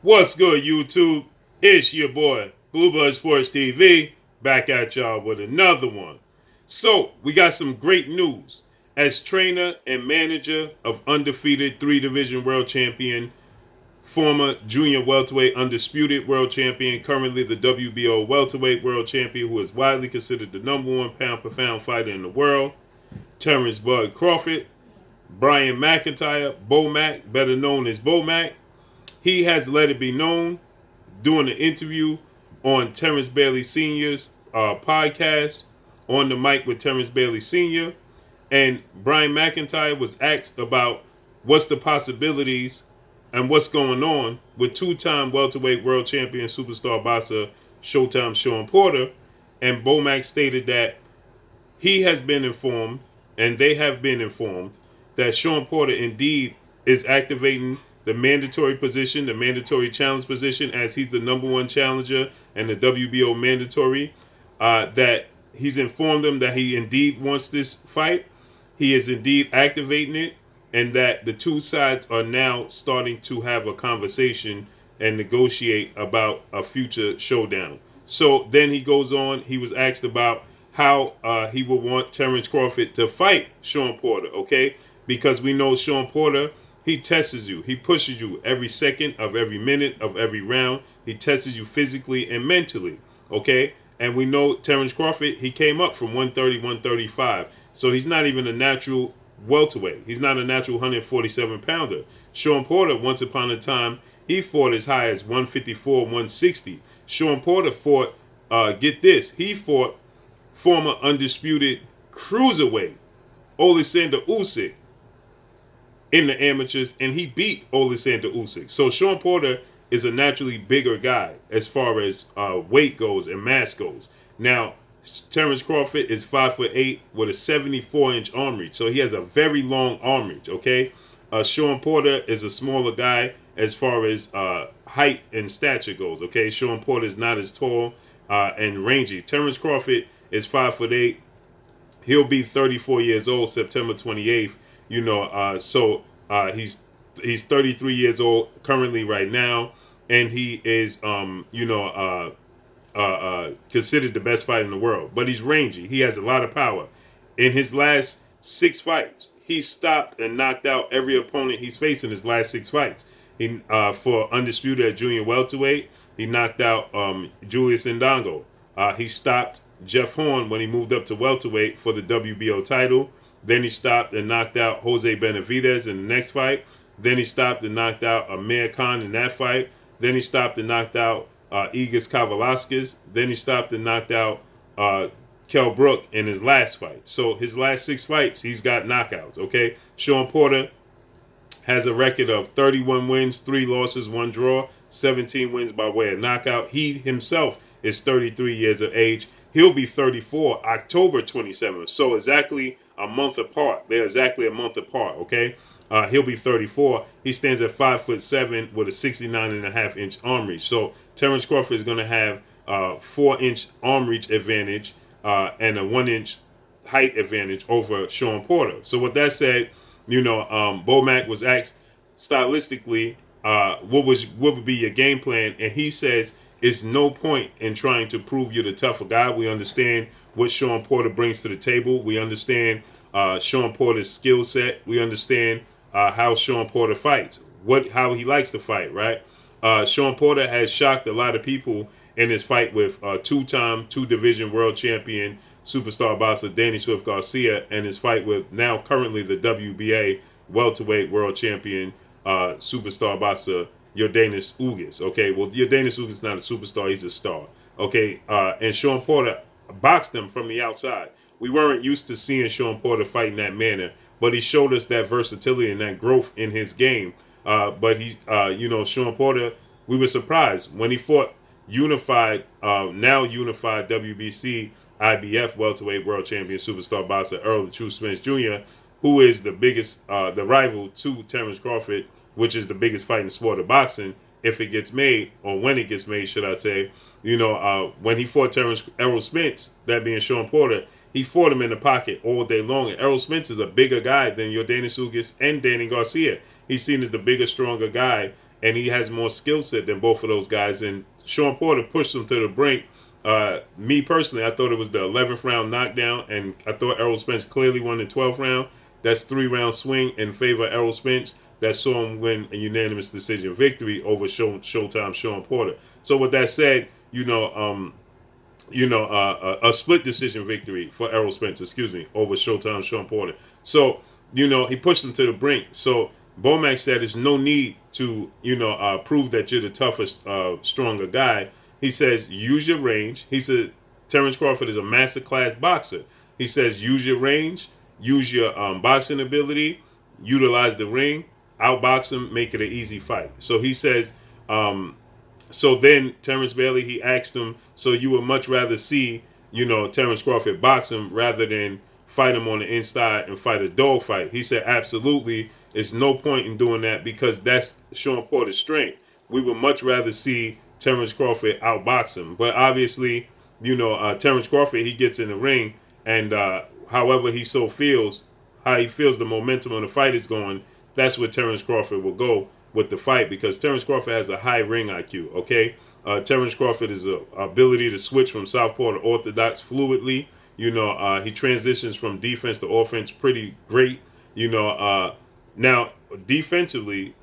What's good, YouTube? It's your boy, Bluebird Sports TV, back at y'all with another one. So, we got some great news. As trainer and manager of undefeated three-division world champion, former junior welterweight undisputed world champion, currently the WBO welterweight world champion, who is widely considered the number one pound-per-pound fighter in the world, Terence Bud Crawford, Brian McIntyre, Bo Mac, better known as Bo Mac. He has let it be known during an interview on Terence Bailey Sr.'s podcast, On the Mic with Terence Bailey Sr., and Brian McIntyre was asked about what's the possibilities and what's going on with two-time welterweight world champion superstar boxer Showtime Shawn Porter, and Bomac stated that he has been informed, and they have been informed, that Shawn Porter indeed is activating the mandatory position, the mandatory challenge position, as he's the number one challenger and the WBO mandatory, that he's informed them that he indeed wants this fight. He is indeed activating it, and that the two sides are now starting to have a conversation and negotiate about a future showdown. So then he goes on, he was asked about how he would want Terence Crawford to fight Shawn Porter, okay? Because we know Shawn Porter, he tests you. He pushes you every second of every minute of every round. He tests you physically and mentally, okay? And we know Terence Crawford, he came up from 130, 135. So he's not even a natural welterweight. He's not a natural 147-pounder. Shawn Porter, once upon a time, he fought as high as 154, 160. Shawn Porter fought, get this, he fought former undisputed cruiserweight Oleksandr Usyk in the amateurs, and he beat Oleksandr Usyk. So Shawn Porter is a naturally bigger guy as far as weight goes and mass goes. Now, Terence Crawford is 5'8" with a 74-inch arm reach, so he has a very long arm reach. Okay, Shawn Porter is a smaller guy as far as height and stature goes. Okay, Shawn Porter is not as tall and rangy. Terence Crawford is 5'8". He'll be 34 years old September 28th. You know, so he's 33 years old currently right now, and he is considered the best fighter in the world. But he's rangy. He has a lot of power. In his last 6 fights, he stopped and knocked out every opponent he's faced in his last 6 fights. He for undisputed at junior welterweight, he knocked out Julius Ndongo. He stopped Jeff Horn when he moved up to welterweight for the WBO title. Then he stopped and knocked out Jose Benavidez in the next fight. Then he stopped and knocked out Amir Khan in that fight. Then he stopped and knocked out Igis Kavalauskas. Then he stopped and knocked out Kell Brook in his last fight. So his last 6 fights, he's got knockouts, okay? Shawn Porter has a record of 31 wins, 3 losses, 1 draw, 17 wins by way of knockout. He himself is 33 years of age. He'll be 34 October 27th. So exactly a month apart. They're exactly a month apart, okay? He'll be 34. He stands at 5'7" with a 69.5-inch arm reach. So Terence Crawford is going to have 4-inch arm reach advantage and a 1-inch height advantage over Shawn Porter. So with that said, you know, Bomac was asked stylistically what would be your game plan, and he says it's no point in trying to prove you're the tougher guy. We understand what Shawn Porter brings to the table. We understand Shawn Porter's skill set. We understand how Shawn Porter fights, how he likes to fight, right? Shawn Porter has shocked a lot of people in his fight with two-time, 2-division world champion superstar boxer Danny Swift Garcia, and his fight with now currently the WBA welterweight world champion superstar boxer Yordenis Ugas. Okay, well, Yordenis Ugas is not a superstar, he's a star. Okay, and Shawn Porter boxed him from the outside. We weren't used to seeing Shawn Porter fight in that manner, but he showed us that versatility and that growth in his game. But he's, Shawn Porter, we were surprised when he fought now unified WBC IBF welterweight world champion superstar boxer Earl the True Spence Jr., who is the biggest, the rival to Terence Crawford, which is the biggest fight in the sport of boxing, if it gets made, or when it gets made, should I say. You know, when he fought Errol Spence, that being Shawn Porter, he fought him in the pocket all day long. And Errol Spence is a bigger guy than Yordenis Ugas and Danny Garcia. He's seen as the bigger, stronger guy, and he has more skill set than both of those guys. And Shawn Porter pushed him to the brink. Me personally, I thought it was the 11th round knockdown, and I thought Errol Spence clearly won the 12th round. That's 3-round swing in favor of Errol Spence. That saw him win a unanimous decision victory over Showtime Shawn Porter. So with that said, a split decision victory for Errol Spence, over Showtime Shawn Porter. So, he pushed him to the brink. So Bomac said there's no need to, prove that you're the toughest, stronger guy. He says, use your range. He said, Terence Crawford is a masterclass boxer. He says, use your range, use your boxing ability, utilize the ring, outbox him, make it an easy fight. So he says, so then Terrence Bailey, he asked him, so you would much rather see, Terence Crawford box him rather than fight him on the inside and fight a dog fight? He said, absolutely. There's no point in doing that because that's Shawn Porter's strength. We would much rather see Terence Crawford outbox him. But obviously, Terence Crawford, he gets in the ring, and however he so feels, how he feels the momentum of the fight is going, that's where Terence Crawford will go with the fight, because Terence Crawford has a high ring IQ, okay? Terence Crawford is a ability to switch from southpaw to orthodox fluidly. He transitions from defense to offense pretty great. Now, defensively,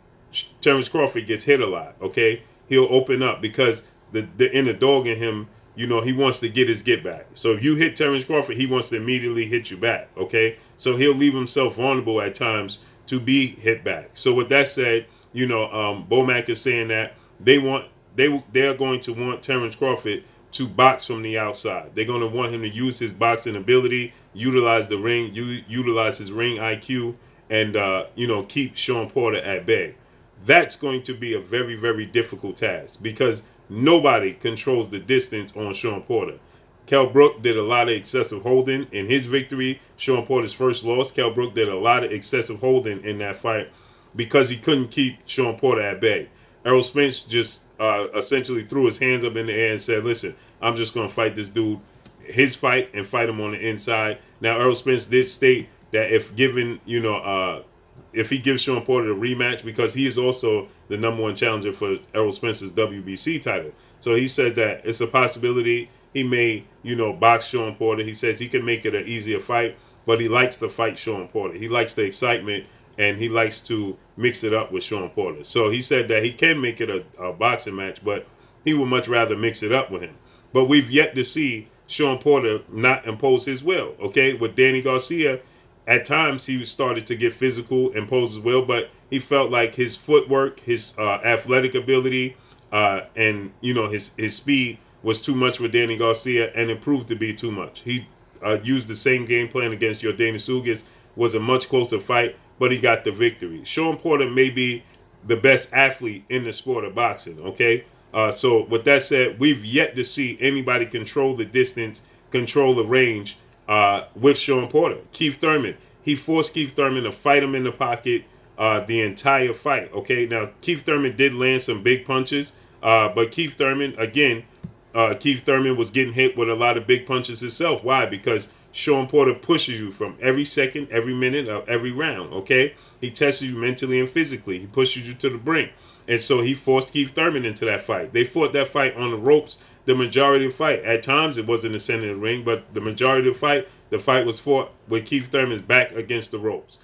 Terence Crawford gets hit a lot, okay? He'll open up because the inner dog in him, he wants to get his get back. So if you hit Terence Crawford, he wants to immediately hit you back, okay? So he'll leave himself vulnerable at times to be hit back. So with that said, Bomac is saying that they are going to want Terence Crawford to box from the outside. They're going to want him to use his boxing ability, utilize the ring, utilize his ring IQ, and keep Shawn Porter at bay. That's going to be a very, very difficult task because nobody controls the distance on Shawn Porter. Kell Brook did a lot of excessive holding in his victory. Shawn Porter's first loss, Kell Brook did a lot of excessive holding in that fight because he couldn't keep Shawn Porter at bay. Errol Spence just essentially threw his hands up in the air and said, listen, I'm just going to fight this dude, his fight, and fight him on the inside. Now, Errol Spence did state that if given, if he gives Shawn Porter the rematch, because he is also the #1 challenger for Errol Spence's WBC title. So he said that it's a possibility he may, box Shawn Porter. He says he can make it an easier fight, but he likes to fight Shawn Porter. He likes the excitement, and he likes to mix it up with Shawn Porter. So he said that he can make it a boxing match, but he would much rather mix it up with him. But we've yet to see Shawn Porter not impose his will, okay? With Danny Garcia, at times he started to get physical, impose his will, but he felt like his footwork, his athletic ability, and, his speed was too much for Danny Garcia, and it proved to be too much. He used the same game plan against Yordenis Ugas, was a much closer fight, but he got the victory. Shawn Porter may be the best athlete in the sport of boxing, okay? So with that said, we've yet to see anybody control the distance, control the range with Shawn Porter. Keith Thurman, he forced Keith Thurman to fight him in the pocket the entire fight, okay? Now, Keith Thurman did land some big punches, but Keith Thurman, again, Keith Thurman was getting hit with a lot of big punches himself. Why? Because Shawn Porter pushes you from every second, every minute of every round, okay? He tests you mentally and physically. He pushes you to the brink. And so he forced Keith Thurman into that fight. They fought that fight on the ropes the majority of the fight. At times, it was in the center of the ring, but the majority of the fight was fought with Keith Thurman's back against the ropes.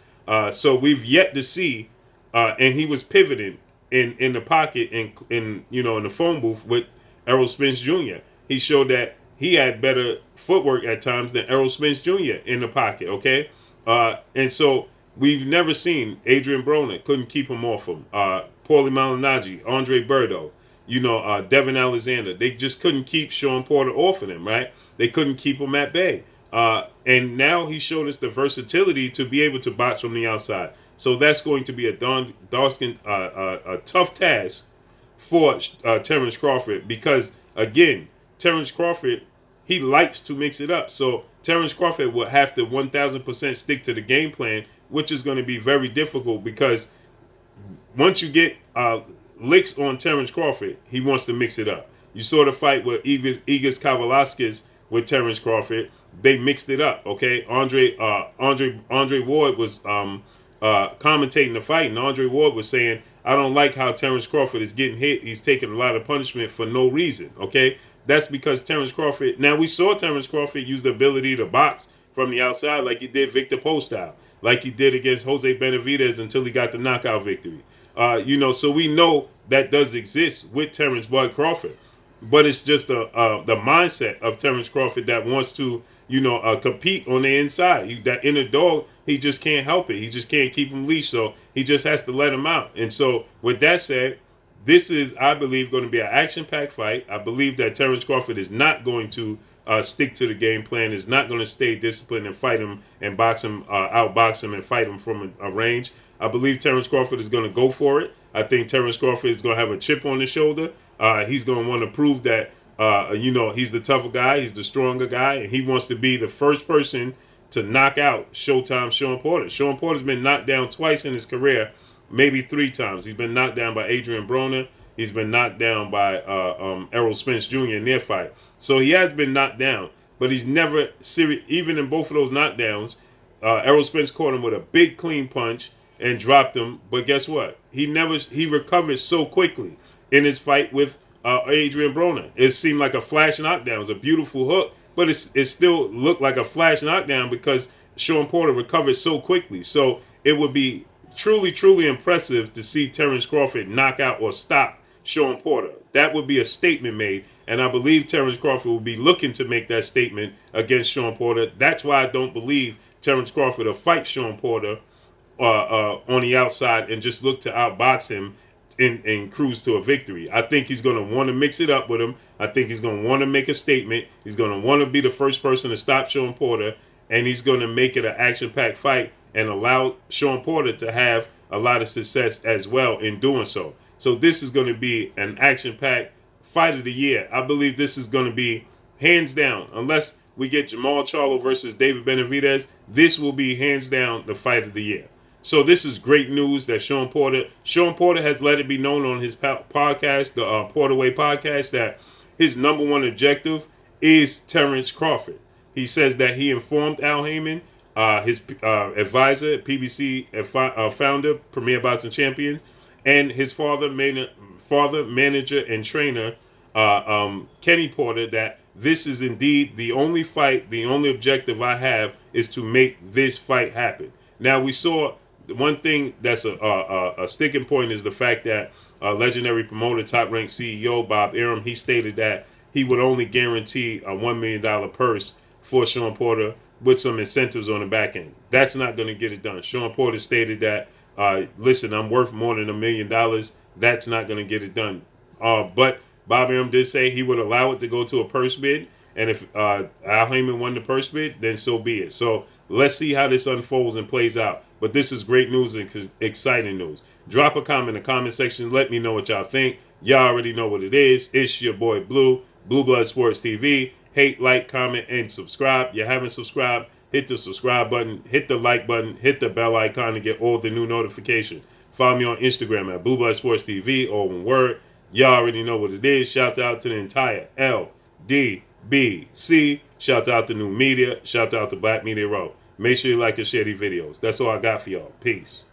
So we've yet to see, and he was pivoting in the pocket in the phone booth with Errol Spence Jr. He showed that he had better footwork at times than Errol Spence Jr. in the pocket, okay? And so we've never seen Adrian Broner, couldn't keep him off him. Paulie Malignaggi, Andre Berto, Devin Alexander. They just couldn't keep Shawn Porter off of him, right? They couldn't keep him at bay. And now he showed us the versatility to be able to box from the outside. So that's going to be a tough task for Terence Crawford because, again, Terence Crawford, he likes to mix it up. So Terence Crawford will have to 1,000% stick to the game plan, which is going to be very difficult because once you get licks on Terence Crawford, he wants to mix it up. You saw the fight with Igas Kavalauskas with Terence Crawford. They mixed it up, okay? Andre Ward was commentating the fight, and Andre Ward was saying, I don't like how Terence Crawford is getting hit. He's taking a lot of punishment for no reason, okay? That's because Terence Crawford, now we saw Terence Crawford use the ability to box from the outside like he did Victor Poe style, like he did against Jose Benavidez until he got the knockout victory. So we know that does exist with Terence Bud Crawford. But it's just the mindset of Terence Crawford that wants to, compete on the inside. That inner dog, he just can't help it. He just can't keep him leashed. So he just has to let him out. And so with that said, this is, I believe, going to be an action-packed fight. I believe that Terence Crawford is not going to stick to the game plan, is not going to stay disciplined and fight him and outbox him and fight him from a range. I believe Terence Crawford is going to go for it. I think Terence Crawford is going to have a chip on his shoulder. He's going to want to prove that, he's the tougher guy. He's the stronger guy. And he wants to be the first person to knock out Showtime Shawn Porter. Shawn Porter's been knocked down twice in his career, maybe 3 times. He's been knocked down by Adrian Broner. He's been knocked down by Errol Spence Jr. in their fight. So he has been knocked down, but he's never serious. Even in both of those knockdowns, Errol Spence caught him with a big clean punch and dropped him. But guess what? He recovered so quickly in his fight with Adrian Broner. It seemed like a flash knockdown. It was a beautiful hook, but it still looked like a flash knockdown because Shawn Porter recovered so quickly. So it would be truly, truly impressive to see Terence Crawford knock out or stop Shawn Porter. That would be a statement made, and I believe Terence Crawford will be looking to make that statement against Shawn Porter. That's why I don't believe Terence Crawford will fight Shawn Porter on the outside and just look to outbox him and cruise to a victory. I think he's going to want to mix it up with him. I think he's going to want to make a statement. He's going to want to be the first person to stop Shawn Porter, and he's going to make it an action-packed fight and allow Shawn Porter to have a lot of success as well in doing so. So this is going to be an action-packed fight of the year. I believe this is going to be hands down, unless we get Jamal Charlo versus David Benavidez, this will be hands down the fight of the year. So this is great news that Shawn Porter has let it be known on his podcast, the Porterweight podcast, that his number one objective is Terence Crawford. He says that he informed Al Heyman, his advisor, PBC founder, Premier Boxing Champions, and his father, manager, and trainer, Kenny Porter, that this is indeed the only fight, the only objective I have is to make this fight happen. Now, we saw one thing that's a sticking point is the fact that legendary promoter, top-ranked CEO Bob Arum, he stated that he would only guarantee a $1 million purse for Shawn Porter with some incentives on the back end. That's not going to get it done. Shawn Porter stated that, listen, I'm worth more than $1 million. That's not going to get it done. But Bob Arum did say he would allow it to go to a purse bid. And if Al Heyman won the purse bid, then so be it. So let's see how this unfolds and plays out. But this is great news and exciting news. Drop a comment in the comment section. Let me know what y'all think. Y'all already know what it is. It's your boy Blue, Blue Blood Sports TV. Hate, like, comment, and subscribe. You haven't subscribed, hit the subscribe button, hit the like button, hit the bell icon to get all the new notifications. Follow me on Instagram at Blue Blood Sports TV, all one word. Y'all already know what it is. Shout out to the entire LDBC. Shout out to New Media. Shout out to Black Media Row. Make sure you like and share these videos. That's all I got for y'all. Peace.